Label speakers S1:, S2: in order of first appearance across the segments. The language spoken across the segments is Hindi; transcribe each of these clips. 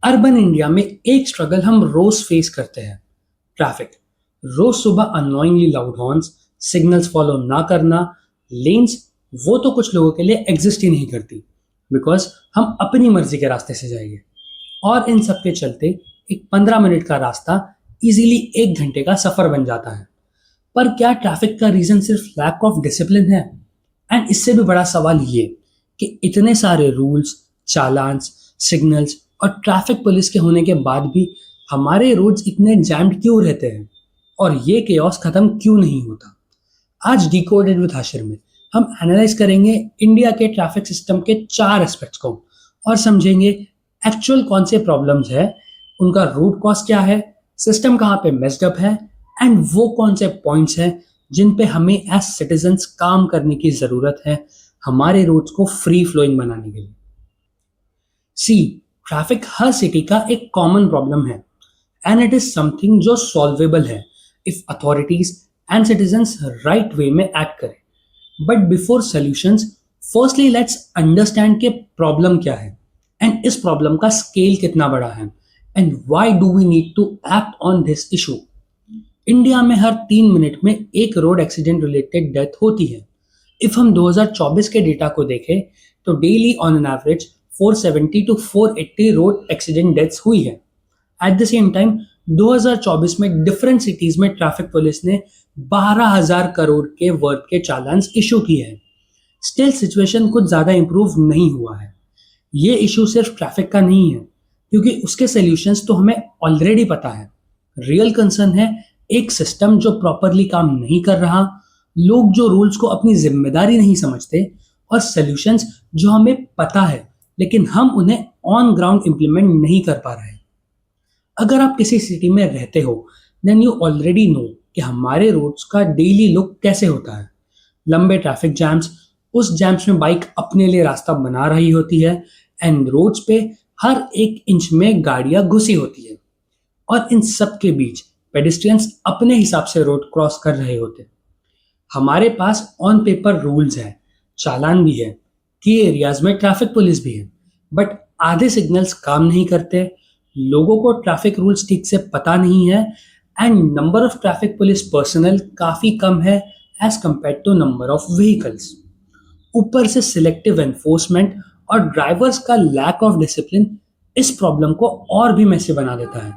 S1: अर्बन इंडिया में एक स्ट्रगल हम रोज फेस करते हैं, ट्रैफिक। रोज सुबह unknowingly loud horns, signals follow ना करना, लेन्स, वो तो कुछ लोगों के लिए एग्जिस्ट ही नहीं करती बिकॉज हम अपनी मर्जी के रास्ते से जाएंगे। और इन सब के चलते एक 15 मिनट का रास्ता इजीली 1 घंटे का सफर बन जाता है। पर क्या ट्रैफिक का रीजन सिर्फ लैक ऑफ डिसिप्लिन है? एंड इससे भी बड़ा सवाल ये कि इतने सारे रूल्स, चालान्स, सिग्नल्स और ट्रैफिक पुलिस के होने के बाद भी हमारे रोड्स इतने जैम्ड क्यों रहते हैं और ये केओस खत्म क्यों नहीं होता? आज डिकोडेड विद हाशिर में हम एनालाइज करेंगे इंडिया के ट्रैफिक सिस्टम के 4 एस्पेक्ट्स को और समझेंगे एक्चुअल कौन से प्रॉब्लम्स है, उनका रूट कॉज क्या है, सिस्टम कहाँ पे मेस्ड अप है एंड वो कौन से पॉइंट्स हैं जिन पे हमें एज सिटीजन्स काम करने की जरूरत है हमारे रोड्स को फ्री फ्लोइंग बनाने के लिए। सी, ट्रैफिक हर सिटी का एक कॉमन प्रॉब्लम है एंड इट इज समथिंग जो सॉल्वेबल है if authorities and citizens right way में एक्ट करें। But before solutions, firstly let's understand के प्रॉब्लम क्या है एंड इस प्रॉब्लम का स्केल कितना बड़ा है and why do we need to act on this issue. India में हर 3 मिनट में एक रोड एक्सीडेंट रिलेटेड डेथ होती है। इफ हम 2024 के डेटा को देखें तो daily on an average 470 to 480 road accident deaths हुई है। एट द सेम टाइम 2024 में डिफरेंट सिटीज में ट्रैफिक पुलिस ने 12,000 करोड़ के वर्थ के चालान्स इशू किए हैं। स्टिल सिचुएशन कुछ ज़्यादा इंप्रूव नहीं हुआ है। ये इशू सिर्फ ट्रैफिक का नहीं है क्योंकि उसके सॉल्यूशंस तो हमें ऑलरेडी पता है। रियल कंसर्न है एक सिस्टम जो प्रॉपरली काम नहीं कर रहा, लोग जो रूल्स को अपनी जिम्मेदारी नहीं समझते और सॉल्यूशंस जो हमें पता है लेकिन हम उन्हें ऑन ग्राउंड इंप्लीमेंट नहीं कर पा रहे हैं। अगर आप किसी सिटी में रहते हो देन यू ऑलरेडी नो कि हमारे रोड्स का डेली लुक कैसे होता है। लंबे ट्रैफिक जैम्स, उस जैम्स में बाइक अपने लिए रास्ता बना रही होती है एंड रोड्स पे हर 1 इंच में गाड़ियां घुसी होती है और इन सब के बीच पेडिस्ट्रियंस अपने हिसाब से रोड क्रॉस कर रहे होते हैं। हमारे पास ऑन पेपर रूल्स हैं, चालान भी है, की एरियाज में ट्रैफिक पुलिस भी है, बट आधे सिग्नल्स काम नहीं करते, लोगों को ट्रैफिक रूल्स ठीक से पता नहीं है and number of traffic police personnel काफ़ी कम है as compare to number of vehicles. ऊपर से सिलेक्टिव एनफोर्समेंट और ड्राइवर्स का लैक ऑफ डिसिप्लिन इस प्रॉब्लम को और भी मैसी बना देता है।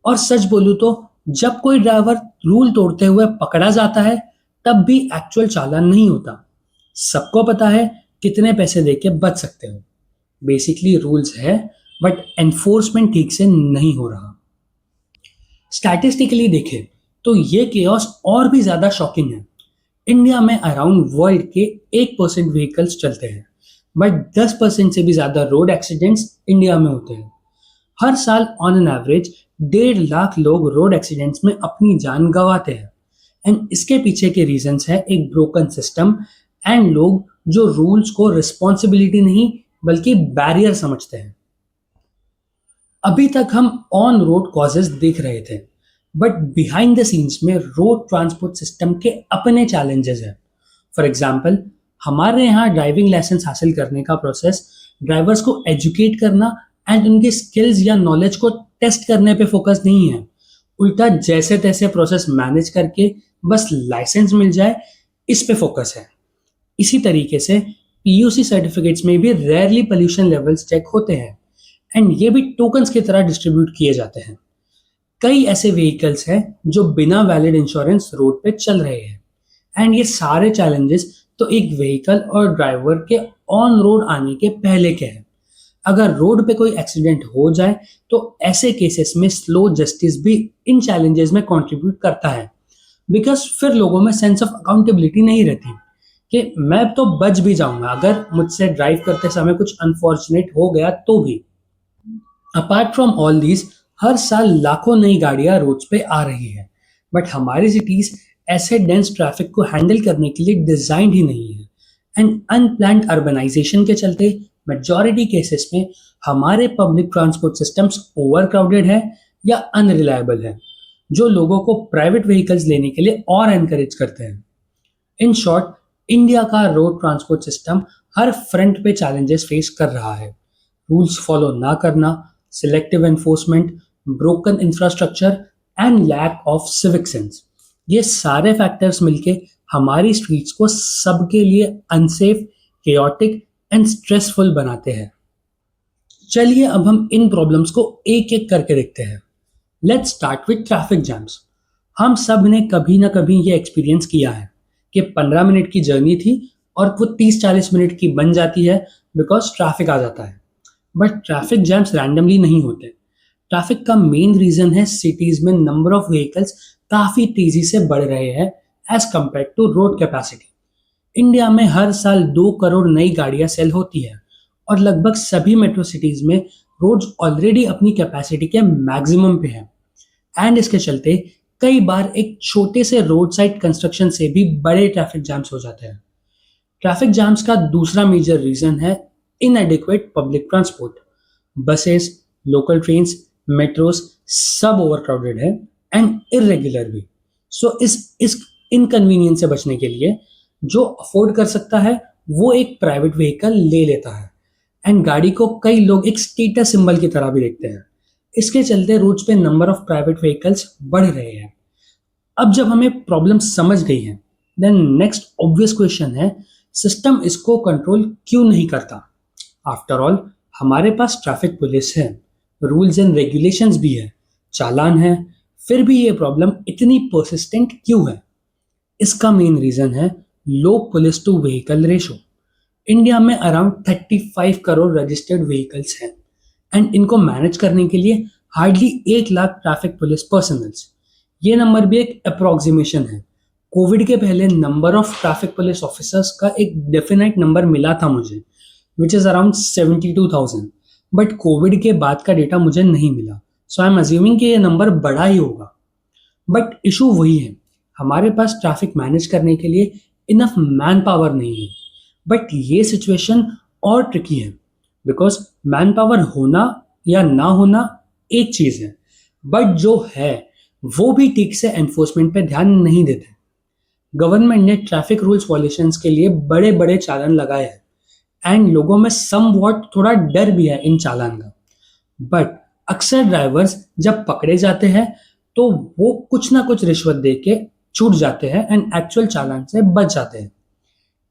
S1: और सच बोलूं तो जब कोई ड्राइवर रूल तोड़ते हुए पकड़ा जाता है तब भी एक्चुअल चालान नहीं होता। सबको पता है कितने पैसे देके बच सकते हो। बेसिकली रूल्स है बट एनफोर्समेंट ठीक से नहीं हो रहा। स्टैटिस्टिकली देखें तो ये केओस और भी ज्यादा शॉकिंग है। इंडिया में अराउंड वर्ल्ड के 1% व्हीकल्स चलते हैं बट 10% से भी ज्यादा रोड एक्सीडेंट्स इंडिया में होते हैं। हर साल ऑन एन एवरेज 1.5 लाख लोग रोड एक्सीडेंट्स में अपनी जान गंवाते हैं एंड इसके पीछे के रीजंस है एक ब्रोकन सिस्टम एंड लोग जो रूल्स को रिस्पॉन्सिबिलिटी नहीं बल्कि बैरियर समझते हैं। अभी तक हम ऑन रोड कॉजेज देख रहे थे बट बिहाइंड द सीन्स में रोड ट्रांसपोर्ट सिस्टम के अपने चैलेंजेस हैं। फॉर एग्जाम्पल, हमारे यहाँ ड्राइविंग लाइसेंस हासिल करने का प्रोसेस ड्राइवर्स को एजुकेट करना एंड उनके स्किल्स या नॉलेज को टेस्ट करने पे फोकस नहीं है। उल्टा जैसे तैसे प्रोसेस मैनेज करके बस लाइसेंस मिल जाए इस पे फोकस है। इसी तरीके से पीयूसी सर्टिफिकेट्स में भी रेयरली पोल्यूशन लेवल्स चेक होते हैं एंड ये भी टोकन्स की तरह डिस्ट्रीब्यूट किए जाते हैं। कई ऐसे व्हीकल्स हैं जो बिना वैलिड इंश्योरेंस रोड पे चल रहे हैं एंड ये सारे चैलेंजेस तो एक व्हीकल और ड्राइवर के ऑन रोड आने के पहले के हैं। अगर रोड पे कोई एक्सीडेंट हो जाए तो ऐसे केसेस में स्लो जस्टिस भी इन चैलेंजेस में कंट्रीब्यूट करता है बिकॉज फिर लोगों में सेंस ऑफ अकाउंटेबिलिटी नहीं रहती कि मैं तो बच भी जाऊंगा अगर मुझसे ड्राइव करते समय कुछ अनफॉर्चुनेट हो गया तो भी। अपार्ट फ्रॉम ऑल दीज, हर साल लाखों नई गाड़ियां रोड्स पे आ रही है बट हमारी सिटीज ऐसे डेंस ट्रैफिक को हैंडल करने के लिए डिजाइंड ही नहीं है एंड अनप्लान्ड अर्बनाइजेशन के चलते मेजॉरिटी केसेस में हमारे public transport systems over crowded है या अनरिलायबल है जो लोगों को प्राइवेट व्हीकल्स लेने के लिए और एनकरेज करते हैं। इन शॉर्ट, इंडिया का रोड ट्रांसपोर्ट सिस्टम हर फ्रंट पे चैलेंजेस फेस कर रहा है। रूल्स फॉलो ना करना, selective enforcement, broken infrastructure and lack of civic sense, ये सारे फैक्टर्स मिलके हमारी स्ट्रीट्स को सबके लिए अनसेफ, केओटिक एंड स्ट्रेसफुल बनाते हैं। चलिए अब हम इन प्रॉब्लम्स को एक एक करके देखते हैं। Let's start with traffic jams. हम सब ने कभी ना कभी ये एक्सपीरियंस किया है कि 15 मिनट की जर्नी थी और वो 30-40 मिनट की बन जाती है बिकॉज ट्रैफिक आ जाता है। बट ट्रैफिक जैम्स रैंडमली नहीं होते। ट्रैफिक का मेन रीजन है सिटीज में नंबर ऑफ व्हीकल्स काफी तेजी से बढ़ रहे हैं as compare to road capacity. India में हर साल 2 करोड़ नई गाड़ियां सेल होती है और लगभग सभी मेट्रो सिटीज में रोड्स ऑलरेडी अपनी कैपेसिटी के मैक्सिमम पे है। एंड इसके चलते कई बार एक छोटे से रोड साइड कंस्ट्रक्शन से भी बड़े ट्रैफिक जैम्स हो जाते हैं। ट्रैफिक जैम्स का दूसरा मेजर रीजन है इनएडिक्वेट public transport. Buses, local trains, metros सब ओवरक्राउडेड है एंड इरेगुलर भी। सो इस इनकन्वीनियंस से बचने के लिए जो अफोर्ड कर सकता है वो एक प्राइवेट व्हीकल ले लेता है एंड गाड़ी को कई लोग एक स्टेटस सिंबल की तरह भी देखते हैं। इसके चलते रोड्स पे नंबर ऑफ प्राइवेट व्हीकल्स बढ़ रहे हैं। अब जब हमें प्रॉब्लम समझ गई है देन नेक्स्ट ऑब्वियस क्वेश्चन है सिस्टम इसको कंट्रोल क्यों नहीं करता। आफ्टर ऑल हमारे पास ट्रैफिक पुलिस है, रूल्स एंड रेगुलेशंस भी है, चालान है, फिर भी ये प्रॉब्लम इतनी परसिस्टेंट क्यों है। इसका मेन रीजन है low police to vehicle ratio. India में अराउंड 35 करोड़ रजिस्टर्ड व्हीकल्स हैं एंड इनको मैनेज करने के लिए hardly 1 lakh traffic police personnels. ये नंबर भी एक अप्रोक्सीमेशन है। कोविड के पहले number of traffic police officers का एक डेफिनेट नंबर मिला था मुझे, which is around 72,000, but Covid के बाद का डेटा मुझे नहीं मिला, सो आई एम अज्यूमिंग कि ये नंबर बड़ा ही होगा। बट इशू वही है, हमारे पास ट्रैफिक मैनेज करने के लिए इनफ मैन पावर नहीं है। बट ये सिचुएशन और ट्रिकी है बिकॉज मैन पावर होना या ना होना एक चीज है, बट जो है वो भी ठीक से एनफोर्समेंट पे ध्यान नहीं देते। गवर्नमेंट ने ट्रैफिक रूल्स वॉयलेशंस के लिए बड़े बड़े चालान लगाए हैं एंड लोगों में समवॉट थोड़ा डर भी है इन चालान का। बट अक्सर ड्राइवर्स जब पकड़े जाते हैं तो वो कुछ ना कुछ रिश्वत दे के छूट जाते हैं एंड एक्चुअल चालान से बच जाते हैं।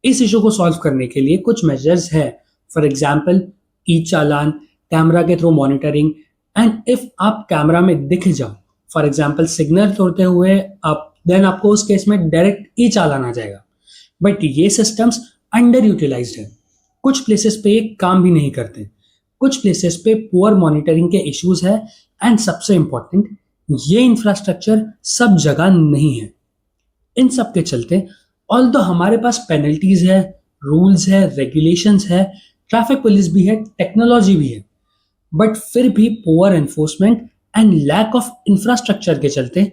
S1: इस इशू को सॉल्व करने के लिए कुछ मेजर्स है, for example E challan, camera के थ्रू मॉनिटरिंग एंड इफ आप कैमरा में दिख जाओ, फॉर एग्जाम्पल सिग्नल तोड़ते हुए आप, देन आपको उस केस में डायरेक्ट ई चालान आ जाएगा। बट ये सिस्टम्स अंडर यूटिलाइज्ड है, कुछ प्लेसेस पे ये काम भी नहीं करते, कुछ प्लेसेस पे पुअर मॉनिटरिंग के इश्यूज है एंड सबसे इंपॉर्टेंट ये इंफ्रास्ट्रक्चर सब जगह नहीं है। इन सब के चलते ऑल्दो हमारे पास पेनल्टीज है, रूल्स है, रेगुलेशंस है, ट्रैफिक पुलिस भी है, टेक्नोलॉजी भी है, बट फिर भी poor enforcement and lack of infrastructure के चलते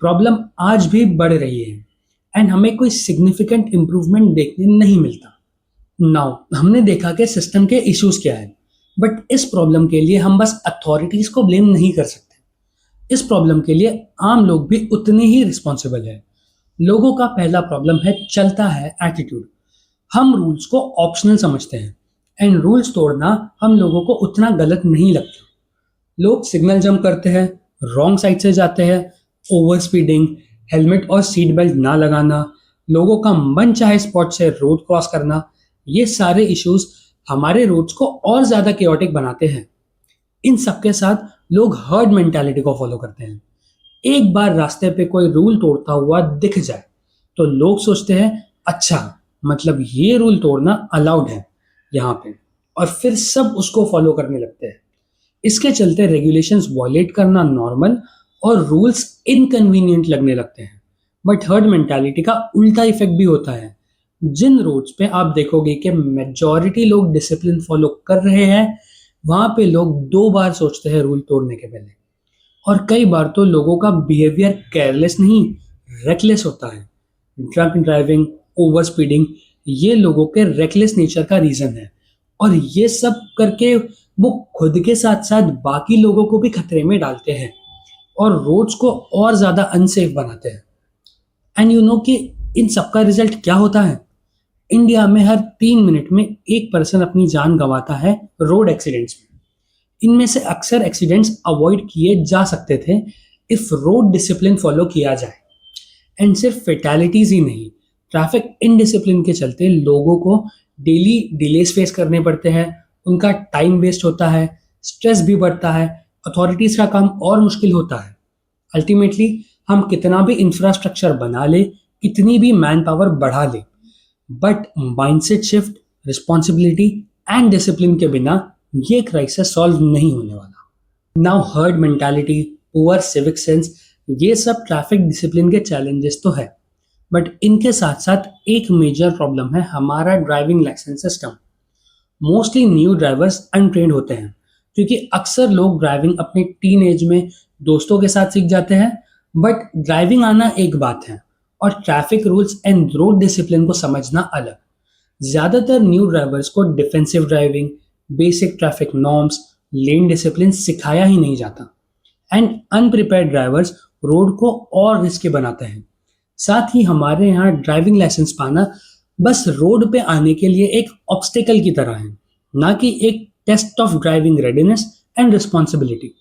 S1: प्रॉब्लम आज भी बढ़ रही है एंड हमें कोई सिग्निफिकेंट इंप्रूवमेंट देखने नहीं मिलता। नाउ हमने देखा कि सिस्टम के इश्यूज क्या है, बट इस प्रॉब्लम के लिए हम बस अथॉरिटीज को ब्लेम नहीं कर सकते। इस प्रॉब्लम के लिए आम लोग भी उतने ही रिस्पॉन्सिबल है। लोगों का पहला प्रॉब्लम है चलता है एटीट्यूड। हम रूल्स को ऑप्शनल समझते हैं एंड रूल्स तोड़ना हम लोगों को उतना गलत नहीं लगता। लोग सिग्नल जंप करते हैं, रॉन्ग साइड से जाते हैं, ओवर स्पीडिंग, हेलमेट और सीट बेल्ट ना लगाना, लोगों का मन चाहे स्पॉट से रोड क्रॉस करना, ये सारे इश्यूज हमारे रोड्स को और ज्यादा केओटिक बनाते हैं। इन सबके साथ लोग हर्ड मेंटालिटी को फॉलो करते हैं। एक बार रास्ते पे कोई रूल तोड़ता हुआ दिख जाए तो लोग सोचते हैं अच्छा मतलब ये रूल तोड़ना अलाउड है यहाँ पे, और फिर सब उसको फॉलो करने लगते हैं। इसके चलते रेगुलेशंस वॉयलेट करना नॉर्मल और रूल्स इनकन्वीनियंट लगने लगते हैं। बट हर्ड मेंटालिटी का उल्टा इफेक्ट भी होता है। जिन रोड्स पे आप देखोगे कि मेजॉरिटी लोग डिसिप्लिन फॉलो कर रहे हैं वहां पे लोग 2 बार सोचते हैं रूल तोड़ने के पहले, और कई बार तो लोगों का बिहेवियर केयरलेस नहीं रेकलेस होता है। ड्रंक ड्राइविंग, ओवर स्पीडिंग ये लोगों के रेकलेस नेचर का रीजन है, और ये सब करके वो खुद के साथ साथ बाकी लोगों को भी खतरे में डालते हैं और रोड्स को और ज्यादा अनसेफ बनाते हैं। एंड यू नो कि इन सबका रिजल्ट क्या होता है। इंडिया में हर 3 मिनट में एक पर्सन अपनी जान गंवाता है रोड एक्सीडेंट्स में। इनमें से अक्सर एक्सीडेंट्स अवॉइड किए जा सकते थे इफ रोड डिसिप्लिन फॉलो किया जाए। एंड सिर्फ फेटैलिटीज ही नहीं, ट्रैफिक इनडिसिप्लिन के चलते लोगों को डेली डिलेस फेस करने पड़ते हैं, उनका टाइम वेस्ट होता है, स्ट्रेस भी बढ़ता है, अथॉरिटीज का काम और मुश्किल होता है। अल्टीमेटली हम कितना भी इंफ्रास्ट्रक्चर बना ले, कितनी भी मैन पावर बढ़ा ले, but mindset shift, responsibility and discipline के बिना ये क्राइसिस सॉल्व नहीं होने वाला। Now herd mentality, poor civic sense, ये सब ट्रैफिक डिसिप्लिन के चैलेंजेस तो है, बट इनके साथ साथ एक मेजर प्रॉब्लम है हमारा driving licence system. Mostly new drivers untrained होते हैं, क्योंकि अक्सर लोग ड्राइविंग अपने टीन एज में दोस्तों के साथ सीख जाते हैं, बट ड्राइविंग आना एक बात है और traffic rules and road discipline को समझना अलग। ज़्यादातर न्यू ड्राइवर्स को defensive driving, basic traffic norms, lane discipline सिखाया ही नहीं जाता, एंड अनप्रिपेयर्ड ड्राइवर्स रोड को और रिस्की बनाते हैं। साथ ही हमारे यहाँ ड्राइविंग लाइसेंस पाना बस रोड पे आने के लिए एक ऑब्स्टिकल की तरह है, ना कि एक test of driving readiness and responsibility.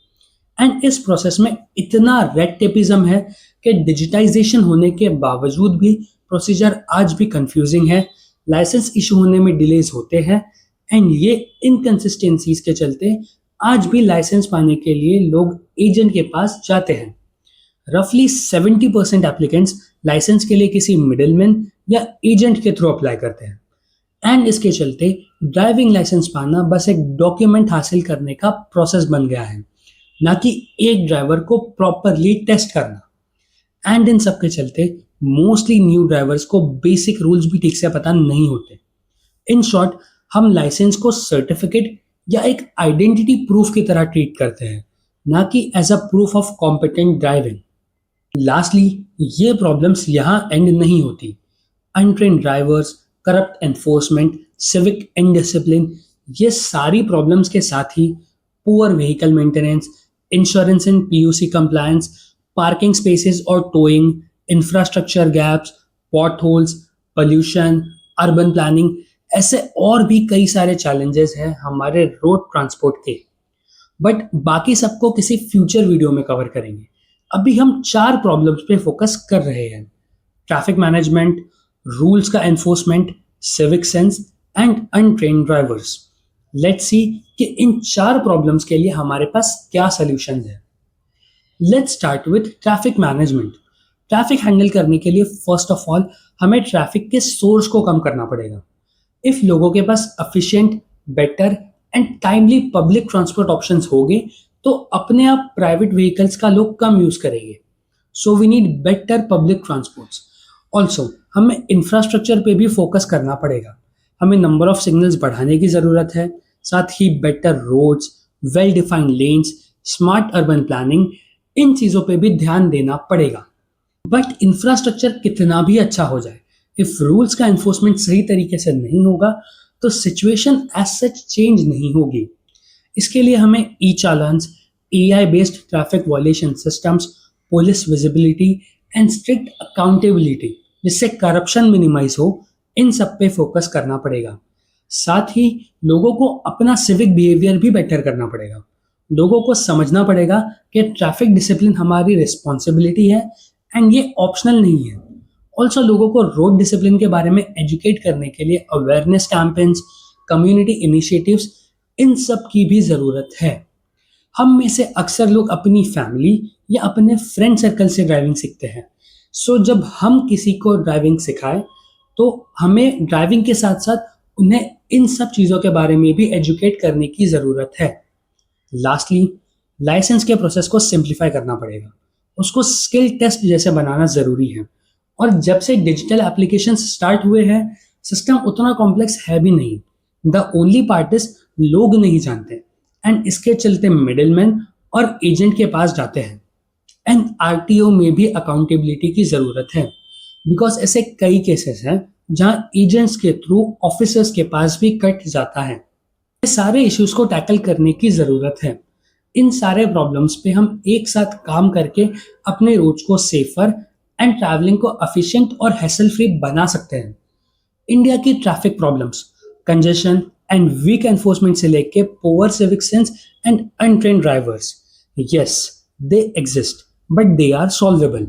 S1: And इस प्रोसेस में इतना रेड टेपिज्म है कि डिजिटाइजेशन होने के बावजूद भी प्रोसीजर आज भी कंफ्यूजिंग है, लाइसेंस इशू होने में डिलेज होते हैं, एंड ये इनकंसिस्टेंसीज के चलते आज भी लाइसेंस पाने के लिए लोग एजेंट के पास जाते हैं। रफली 70% एप्लीकेंट्स लाइसेंस के लिए किसी मिडिलमैन या एजेंट के थ्रू अप्लाई करते हैं, एंड इसके चलते ड्राइविंग लाइसेंस पाना बस एक डॉक्यूमेंट हासिल करने का प्रोसेस बन गया है, ना कि एक ड्राइवर को प्रॉपरली टेस्ट करना। एंड इन सब के चलते मोस्टली न्यू ड्राइवर्स को बेसिक रूल्स भी ठीक से पता नहीं होते। इन शॉर्ट, हम लाइसेंस को सर्टिफिकेट या एक आइडेंटिटी प्रूफ की तरह ट्रीट करते हैं, ना कि as a proof of competent driving. Lastly, ये प्रॉब्लम्स यहाँ एंड नहीं होती। Untrained drivers, corrupt enforcement, civic indiscipline, ये सारी प्रॉब्लम्स के साथ ही poor vehicle maintenance, insurance and PUC compliance, parking spaces और towing, infrastructure gaps, potholes, pollution, urban planning, ऐसे और भी कई सारे चैलेंजेस हैं हमारे रोड ट्रांसपोर्ट के, बट बाकी सबको किसी फ्यूचर वीडियो में कवर करेंगे। अभी हम 4 प्रॉब्लम्स पे फोकस कर रहे हैं: ट्रैफिक मैनेजमेंट, रूल्स का enforcement, civic sense and untrained drivers. Let's see कि इन 4 प्रॉब्लम्स के लिए हमारे पास क्या सॉल्यूशंस है। Let's start with traffic management. Traffic handle करने के लिए फर्स्ट ऑफ ऑल हमें ट्रैफिक के सोर्स को कम करना पड़ेगा। इफ लोगों के पास efficient, better and timely public transport options होंगे तो अपने आप प्राइवेट व्हीकल्स का लोग कम यूज करेंगे। So we need better public transports. Also हमें इंफ्रास्ट्रक्चर पे भी फोकस करना पड़ेगा। हमें नंबर ऑफ सिग्नल्स बढ़ाने की ज़रूरत है, साथ ही better roads, well defined lanes, smart urban planning, इन चीज़ों पे भी ध्यान देना पड़ेगा। बट इंफ्रास्ट्रक्चर कितना भी अच्छा हो जाए, इफ रूल्स का एनफोर्समेंट सही तरीके से नहीं होगा तो सिचुएशन एज सच चेंज नहीं होगी। इसके लिए हमें e challans, AI based traffic violation systems, police visibility and strict accountability, जिससे करप्शन मिनिमाइज हो, इन सब पे फोकस करना पड़ेगा। साथ ही लोगों को अपना सिविक बिहेवियर भी बेटर करना पड़ेगा। लोगों को समझना पड़ेगा कि ट्रैफिक डिसिप्लिन हमारी रिस्पॉन्सिबिलिटी है एंड ये ऑप्शनल नहीं है। ऑल्सो लोगों को रोड डिसिप्लिन के बारे में एजुकेट करने के लिए अवेयरनेस कैंपेन्स, कम्युनिटी इनिशिएटिव्स, इन सब की भी ज़रूरत है। हम में से अक्सर लोग अपनी फैमिली या अपने फ्रेंड सर्कल से ड्राइविंग सीखते हैं। सो जब हम किसी को ड्राइविंग सिखाएं तो हमें ड्राइविंग के साथ साथ उन्हें इन सब चीज़ों के बारे में भी एजुकेट करने की ज़रूरत है। लास्टली, लाइसेंस के प्रोसेस को सिंप्लीफाई करना पड़ेगा। उसको स्किल टेस्ट जैसे बनाना ज़रूरी है। और जब से डिजिटल एप्लीकेशन स्टार्ट हुए हैं, सिस्टम उतना कॉम्प्लेक्स है भी नहीं। द ओनली पार्ट इज लोग नहीं जानते, एंड इसके चलते मिडिलमैन और एजेंट के पास जाते हैं। एंड आरटीओ में भी अकाउंटेबिलिटी की ज़रूरत है, बिकॉज ऐसे कई केसेस हैं जहां एजेंट्स के थ्रू ऑफिसर्स के पास भी कट जाता है। ये सारे इश्यूज को टैकल करने की ज़रूरत है। इन सारे प्रॉब्लम्स पे हम एक साथ काम करके अपने रोड्स को सेफर एंड ट्रैवलिंग को एफिशिएंट और हैसल फ्री बना सकते हैं। इंडिया की traffic problems, congestion, and weak enforcement से लेके poor civic sense and untrained drivers, yes they exist but they are solvable.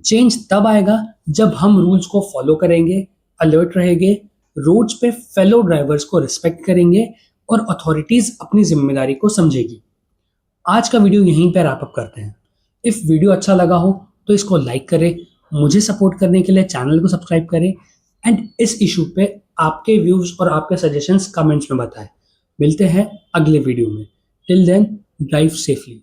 S1: Change तब आएगा जब हम रूल्स को फॉलो करेंगे, अलर्ट रहेंगे, रोड्स पे फेलो ड्राइवर्स को रिस्पेक्ट करेंगे और अथॉरिटीज अपनी जिम्मेदारी को समझेगी। आज का वीडियो यहीं पर रैप अप करते हैं। इफ वीडियो अच्छा लगा हो तो इसको लाइक करें, मुझे सपोर्ट करने के लिए चैनल को सब्सक्राइब करें एंड इस इशू पे आपके व्यूज और आपके सजेशंस कमेंट्स में बताएं। मिलते हैं अगले वीडियो में। Till then drive safely.